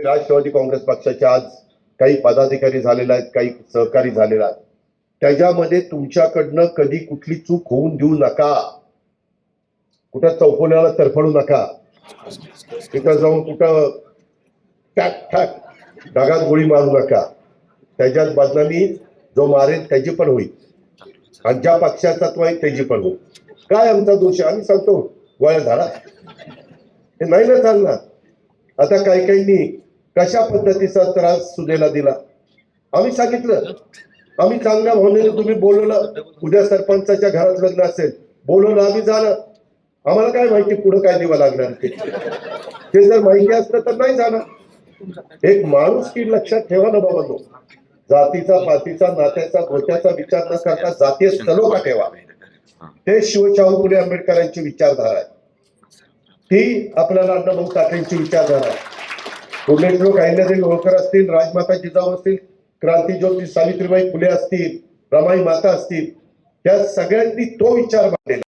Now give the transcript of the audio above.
राष्ट्रवादी काँग्रेस पक्षाचे आज काही पदाधिकारी झालेले आहेत, काही सहकारी झालेले आहेत. त्याच्यामध्ये तुमच्याकडनं कधी कुठली चूक होऊन देऊ नका. कुठं चौकोनाला तरफडू नका. तिथं जाऊन कुठं टाक टाक ढगात गोळी मारू नका. त्याच्यात बदनामी जो मारेल त्याची पण होईल आणि ज्या पक्षाचा तो आहे त्याची पण होईल. काय आमचा दोष आहे? आम्ही सांगतो गोळ्या झाडा हे नाही ना चालणार. आता काही काहींनी कशा पद्धतीचा त्रास सुनेला दिला आम्ही सांगितलं. आम्ही चांगल्या भावनेने तुम्ही बोलवलं, उद्या सरपंचाच्या घरात लग्न असेल बोलवलं, आम्ही जाणार. आम्हाला काय माहिती पुढे काय दिवा लागणार ते जर माहिती असतं तर नाही जाणार. एक माणूस की लक्षात ठेवा ना बाबा. तो जातीचा पातीचा नात्याचा गोत्याचा विचार न करता जातीय सलोखा ठेवा. ते शिवशाहू फुले आंबेडकरांची विचारधारा आहे. ती आपल्याला अण्णाभाऊ साठेंची विचारधारा आहे. पुण्यश्लोक अहिल्यादेवी होळकर असतील, राजमाता जिजाऊ असतील, क्रांतीज्योती सावित्रीबाई फुले असतील, रमाई माता असतील, त्या सगळ्यांनी तो विचार मांडलेला.